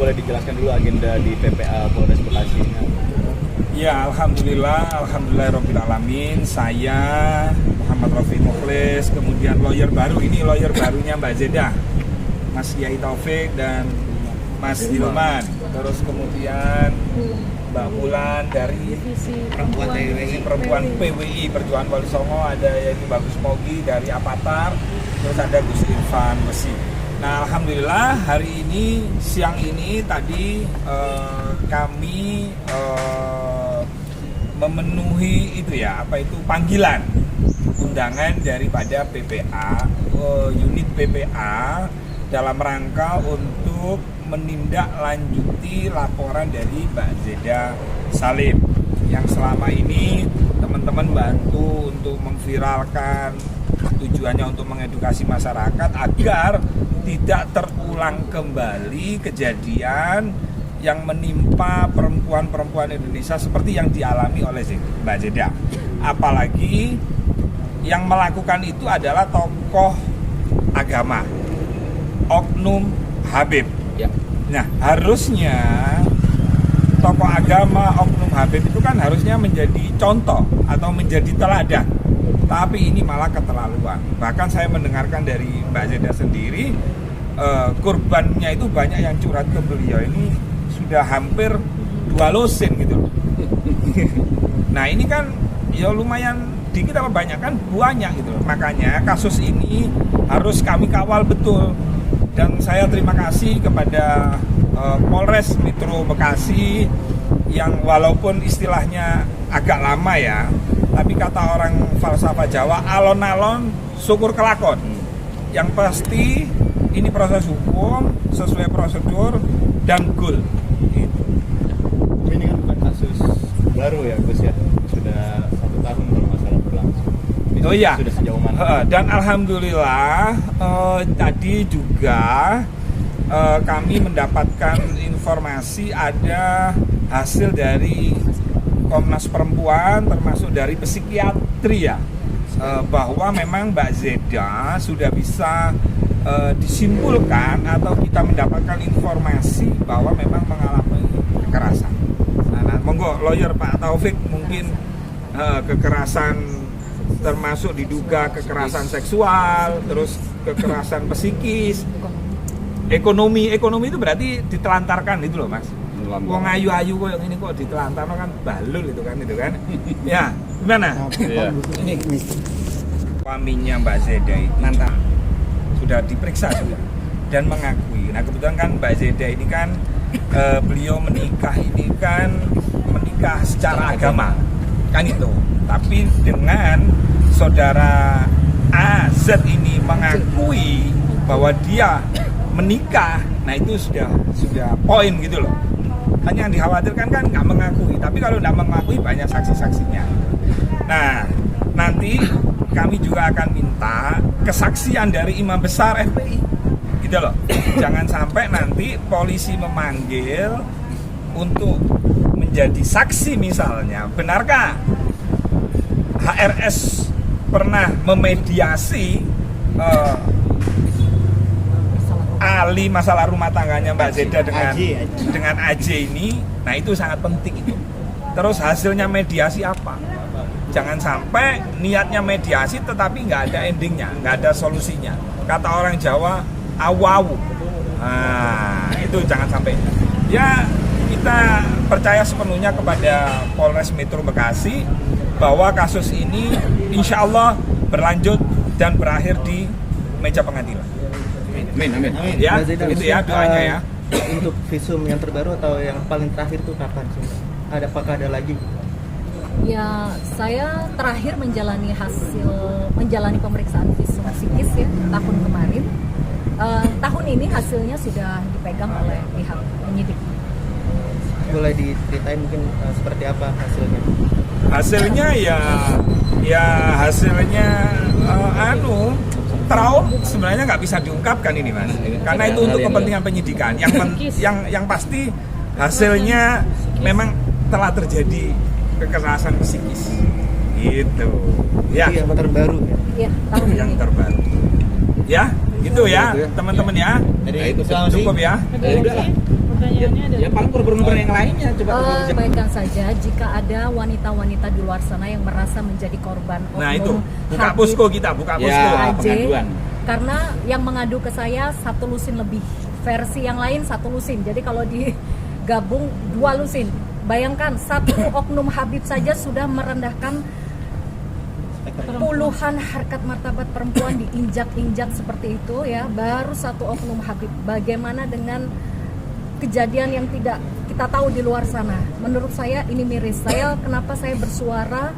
boleh dijelaskan dulu agenda di PPA Polres Bekasi ini? Ya, alhamdulillah alamin. Saya Muhammad Rafi Mukhlis, kemudian lawyer barunya Mbak Zeda, Mas Yai Taufik dan Mas Hilman. Terus kemudian Mbak Mulan dari perempuan PWI Perjuangan Wali Songo, ada yang Bagus Mogi dari Avatar, terus ada Gus Irfan Besi. Nah, alhamdulillah hari ini siang ini tadi kami memenuhi panggilan undangan daripada PPA, unit PPA dalam rangka untuk menindaklanjuti laporan dari Mbak Zeda Salim yang selama ini teman-teman bantu untuk memviralkan, tujuannya untuk mengedukasi masyarakat agar tidak terulang kembali kejadian yang menimpa perempuan-perempuan Indonesia seperti yang dialami oleh Mbak Zeda. Apalagi yang melakukan itu adalah tokoh agama, Oknum Habib. Ya. Nah, harusnya tokoh agama Oknum Habib itu kan harusnya menjadi contoh atau menjadi teladan. Tapi ini malah keterlaluan. Bahkan saya mendengarkan dari Mbak Zeda sendiri, korbannya itu banyak yang curhat ke beliau. Ini sudah hampir 2 losen gitu. Nah, ini kan ya lumayan dikit apa banyak kan banyak gitu. Makanya kasus ini harus kami kawal betul. Dan saya terima kasih kepada Polres Metro Bekasi yang walaupun istilahnya agak lama ya, tapi kata orang falsafah Jawa, alon-alon syukur kelakon. Yang pasti ini proses hukum sesuai prosedur dan goal. Gitu. Ini kan bukan kasus baru ya Gus ya, sudah 1 tahun kalau masalah berlangsung. Ini Oh iya. Sudah sejauh mana? Dan alhamdulillah tadi juga kami mendapatkan informasi ada hasil dari Komnas Perempuan termasuk dari psikiatri ya, bahwa memang Mbak Zeda sudah bisa disimpulkan atau kita mendapatkan informasi bahwa memang mengalami kekerasan. Nah, monggo lawyer Pak Taufik mungkin kekerasan termasuk diduga kekerasan seksual, terus kekerasan psikis, ekonomi itu berarti ditelantarkan itu loh Mas. Wong ayu-ayu kok yang ini kok ditelantarno kan balul itu kan. Ya, gimana? Ya. Ini suaminya Mbak Zeda mantan sudah diperiksa sudah dan mengakui. Nah, kebetulan kan Mbak Zeda ini kan beliau menikah secara agama kan itu. Tapi dengan saudara AZ ini mengakui bahwa dia menikah, nah itu sudah poin gitu loh. Hanya yang dikhawatirkan kan nggak mengakui, tapi kalau nggak mengakui banyak saksi-saksinya. Nah, nanti kami juga akan minta kesaksian dari imam besar FPI, gitu loh. Jangan sampai nanti polisi memanggil untuk menjadi saksi misalnya. Benarkah HRS pernah memediasi ahli masalah rumah tangganya Mbak Zeda dengan AJ ini? Nah, itu sangat penting itu. Terus hasilnya mediasi apa? Jangan sampai niatnya mediasi tetapi nggak ada endingnya, nggak ada solusinya. Kata orang Jawa, awu-awu. Nah, itu jangan sampai. Ya, kita percaya sepenuhnya kepada Polres Metro Bekasi bahwa kasus ini insya Allah berlanjut dan berakhir di meja pengadilan. Amin. Ya, itu ya doanya ya. Untuk visum yang terbaru atau yang paling terakhir itu kapan sih? Apakah ada lagi? Ya, saya terakhir menjalani pemeriksaan visum psikis ya tahun kemarin. Tahun ini hasilnya sudah dipegang oleh pihak penyidik. Boleh diceritain mungkin seperti apa hasilnya? Hasilnya hasilnya sebenarnya nggak bisa diungkapkan ini Mas, karena itu untuk kepentingan penyidikan. Yang pasti hasilnya memang telah terjadi kekerasan psikis gitu ya. Yang terbaru ya tahun yang ini. terbaru ya gitu ya teman-teman ya. Jadi Cukup ya. Pertanyaannya ada. Ya paling korban-korban yang lainnya coba. Baikkan saja jika ada wanita-wanita di luar sana yang merasa menjadi korban Nah itu, oknum buka Habib posko kita, buka posko. Ya, AJ, pengaduan. karena yang mengadu ke saya 1 lusin lebih, versi yang lain 1 lusin, jadi kalau digabung 2 lusin. Bayangkan satu oknum Habib saja sudah merendahkan puluhan harkat martabat perempuan, diinjak-injak seperti itu ya, baru satu oknum Habib. Bagaimana dengan kejadian yang tidak kita tahu di luar sana? Menurut saya ini miris. Kenapa saya bersuara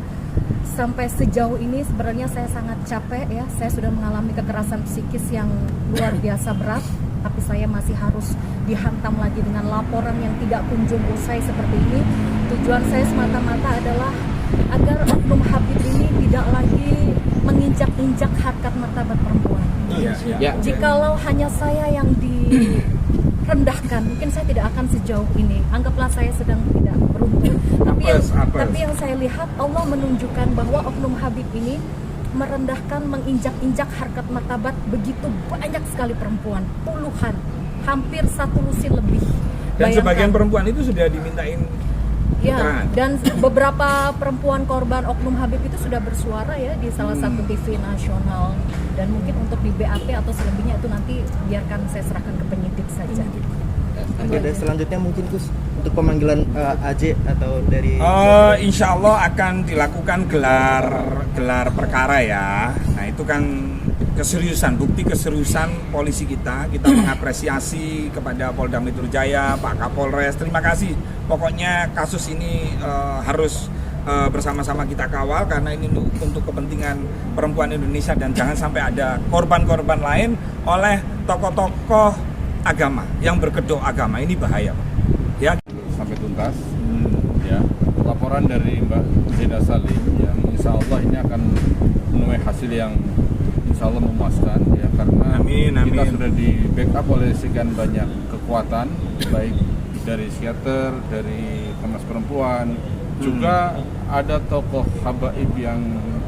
sampai sejauh ini? Sebenarnya saya sangat capek ya. Saya sudah mengalami kekerasan psikis yang luar biasa berat, tapi saya masih harus dihantam lagi dengan laporan yang tidak kunjung usai seperti ini. Tujuan saya semata-mata adalah agar oknum Habib ini tidak lagi menginjak-injak harkat martabat perempuan. Ya. Jikalau hanya saya yang direndahkan, mungkin saya tidak akan sejauh ini. Anggaplah saya sedang tidak beruntung. Tapi yang saya lihat, Allah menunjukkan bahwa oknum Habib ini merendahkan, menginjak-injak harkat martabat begitu banyak sekali perempuan, puluhan, hampir 1 lusin lebih. Dan Bayangkan. sebagian perempuan itu sudah dimintain Ya, keterangan. dan beberapa perempuan korban oknum Habib itu sudah bersuara ya di salah satu TV nasional, dan mungkin untuk di BAP atau selebihnya itu nanti biarkan saya serahkan ke penyidik saja. Agenda selanjutnya mungkin Gus untuk pemanggilan AJ atau dari Insya Allah akan dilakukan gelar perkara ya. Nah itu kan keseriusan, bukti keseriusan polisi kita mengapresiasi kepada Polda Metro Jaya, Pak Kapolres, terima kasih. Pokoknya kasus ini harus bersama-sama kita kawal karena ini untuk kepentingan perempuan Indonesia dan jangan sampai ada korban-korban lain oleh tokoh-tokoh agama yang berkedok agama. Ini bahaya, Pak. Ya. Sampai tuntas. Ya, laporan dari Mbak Zeda Salim yang insya Allah ini akan menuai hasil yang insya Allah memuaskan ya, karena kita sudah di backup oleh sekian banyak kekuatan, baik dari psikiater, dari Komnas Perempuan, juga ada tokoh habaib yang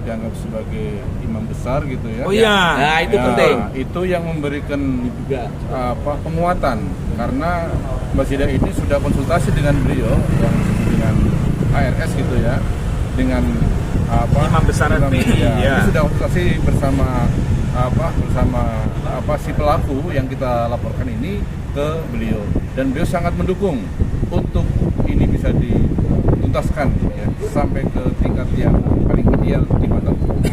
dianggap sebagai imam besar gitu ya. Oh iya. Nah, itu Ya, penting. itu yang memberikan penguatan, karena Mbak Zida ini sudah konsultasi dengan beliau yang dengan ARS gitu ya, dengan Imam besar FPI, ya. Ini sudah konsultasi bersama si pelaku yang kita laporkan ini ke beliau, dan beliau sangat mendukung untuk ini bisa dituntaskan ya, sampai ke tingkat yang paling ideal di mata hukum,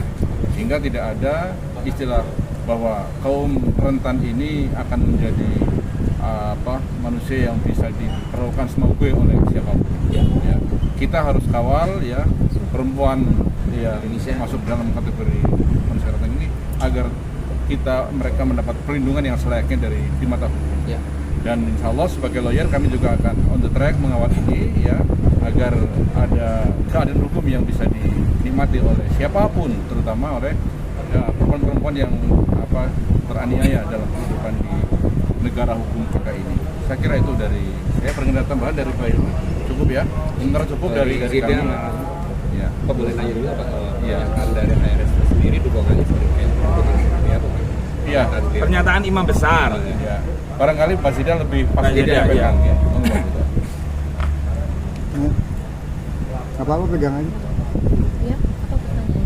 sehingga tidak ada istilah bahwa kaum rentan ini akan menjadi manusia yang bisa diperlakukan semaunya oleh siapapun. Ya. Kita harus kawal ya perempuan ya masuk dalam kategori manusia rentan ini agar mereka mendapat perlindungan yang selayaknya di mata hukum. Ya. Dan insya Allah sebagai lawyer kami juga akan on the track mengawal ini ya, agar ada keadilan hukum yang bisa dinikmati oleh siapapun, terutama oleh perempuan-perempuan yang teraniaya dalam kehidupan di negara hukum kita ini. Saya kira itu dari saya. Perkenalkan tambahan dari Pak Ilmu. Cukup ya? Sebentar cukup dari kami. Ya. Apa boleh tanya dulu apa Ya. dari HRS sendiri dukungannya seperti apa? Iya. Pernyataan imam besar. Ya. Barangkali Pak Zida lebih pasti Zida, menyampaikan. ya. Apa pegang aja. Ya, apa pertanyaannya?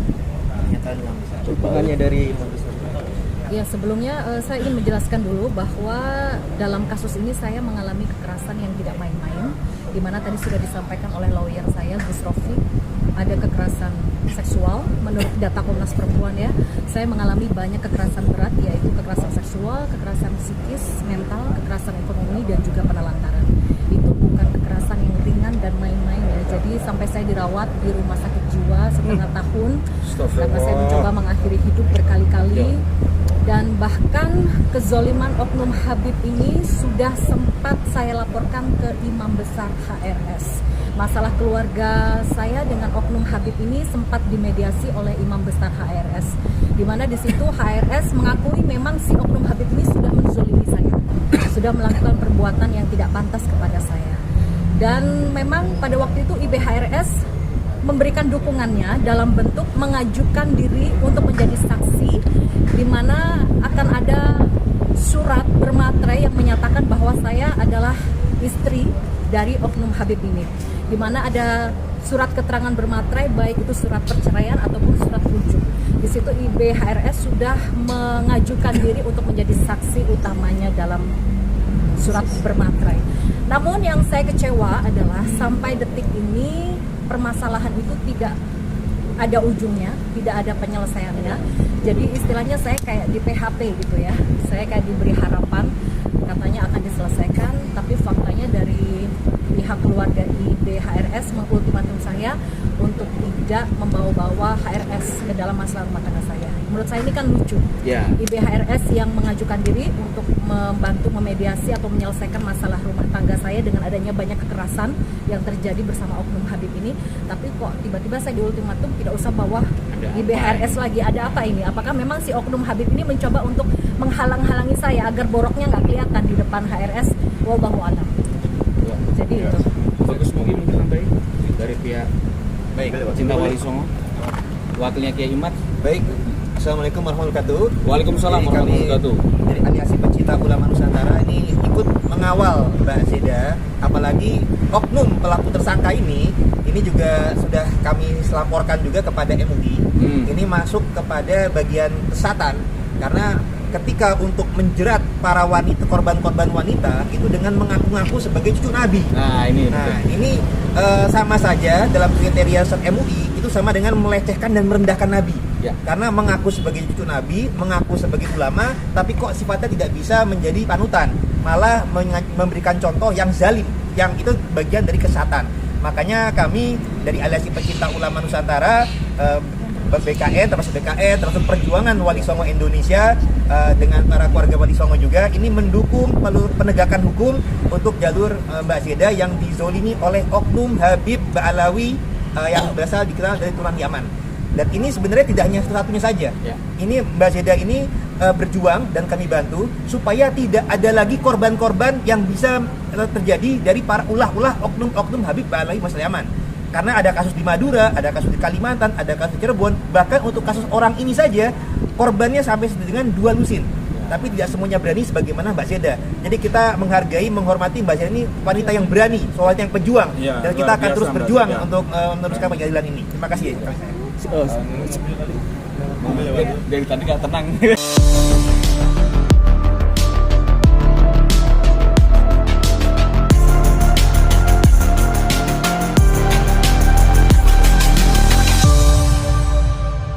dukungannya dari imam besar. Ya, sebelumnya saya ingin menjelaskan dulu bahwa dalam kasus ini saya mengalami kekerasan yang tidak main-main, di mana tadi sudah disampaikan oleh lawyer saya, Gus Rofi, ada kekerasan seksual. Menurut data Komnas Perempuan ya, saya mengalami banyak kekerasan berat, yaitu kekerasan seksual, kekerasan psikis, mental, kekerasan ekonomi, dan juga penelantaran. Itu bukan kekerasan yang ringan dan main-main ya. Jadi sampai saya dirawat di rumah sakit jiwa setengah tahun karena saya mencoba mengakhiri hidup berkali-kali. Dan bahkan kezoliman oknum Habib ini sudah sempat saya laporkan ke imam besar HRS. Masalah keluarga saya dengan oknum Habib ini sempat dimediasi oleh imam besar HRS, di mana di situ HRS mengakui memang si oknum Habib ini sudah menzolimi saya, sudah melakukan perbuatan yang tidak pantas kepada saya. Dan memang pada waktu itu IBHRS memberikan dukungannya dalam bentuk mengajukan diri untuk menjadi saksi, di mana akan ada surat bermaterai yang menyatakan bahwa saya adalah istri dari oknum Habib ini, di mana ada surat keterangan bermaterai, baik itu surat perceraian ataupun surat rujuk. Di situ IBHRS sudah mengajukan diri untuk menjadi saksi utamanya dalam surat bermaterai. Namun yang saya kecewa adalah sampai detik ini permasalahan itu tidak ada ujungnya, tidak ada penyelesaiannya. Jadi istilahnya saya kayak di PHP gitu ya. Saya kayak diberi harapan katanya akan diselesaikan, tapi faktanya dari pihak keluarga IBHRS mengultimatum saya untuk tidak membawa-bawa HRS ke dalam masalah rumah tangga saya. Menurut saya ini kan lucu. Ya. IBHRS yang mengajukan diri untuk membantu memediasi atau menyelesaikan masalah rumah tangga saya dengan adanya banyak kekerasan yang terjadi bersama oknum Habib ini, tapi kok tiba-tiba saya diultimatum tidak usah bawa IBHRS lagi. Ada apa ini? Apakah memang si oknum Habib ini mencoba untuk menghalang-halangi saya agar boroknya nggak kelihatan di depan HRS? Wallahu a'lam. Jadi itu. Bagus mungkin nambahin dari pihak Baik. Cinta Wali Songo, wakilnya Kiai Imat. Baik. Assalamualaikum warahmatullahi wabarakatuh. Waalaikumsalam Jadi warahmatullahi kami wabarakatuh. dari Aliansi Pencinta Ulama Nusantara ini ikut mengawal Mbak Zeda, apalagi oknum pelaku tersangka ini juga sudah kami laporkan juga kepada MUI. Ini masuk kepada bagian kesatan, karena ketika untuk menjerat para wanita, korban-korban wanita itu dengan mengaku-ngaku sebagai cucu Nabi. Nah ini sama saja dalam kriteria MUI itu sama dengan melecehkan dan merendahkan Nabi. Ya. Karena mengaku sebagai cucu Nabi, mengaku sebagai ulama, tapi kok sifatnya tidak bisa menjadi panutan, malah memberikan contoh yang zalim, yang itu bagian dari kesatan. Makanya kami dari Aliansi Pencinta Ulama Nusantara, BKN, termasuk Perjuangan Wali Songo Indonesia, dengan para keluarga Wali Songo juga, ini mendukung penegakan hukum untuk jalur Mbak Zeda yang dizolimi oleh oknum Habib Ba'alawi yang berasal dikenal dari turunan Yaman. Dan ini sebenarnya tidak hanya satu-satunya saja. Ya. Ini Mbak Zeda ini berjuang dan kami bantu supaya tidak ada lagi korban-korban yang bisa terjadi dari para ulah-ulah oknum Habib Ba'alawi Mas Yaman. Karena ada kasus di Madura, ada kasus di Kalimantan, ada kasus di Cirebon, bahkan untuk kasus orang ini saja korbannya sampai dengan 2 lusin. Tapi tidak semuanya berani sebagaimana Mbak Zeda. Jadi kita menghargai, menghormati Mbak Zeda ini wanita yang berani, wanita yang pejuang, Ya, dan kita luar akan biasa terus Mbak berjuang Zeda. untuk meneruskan pengadilan ini. Terima kasih ya. dari tadi nggak tenang.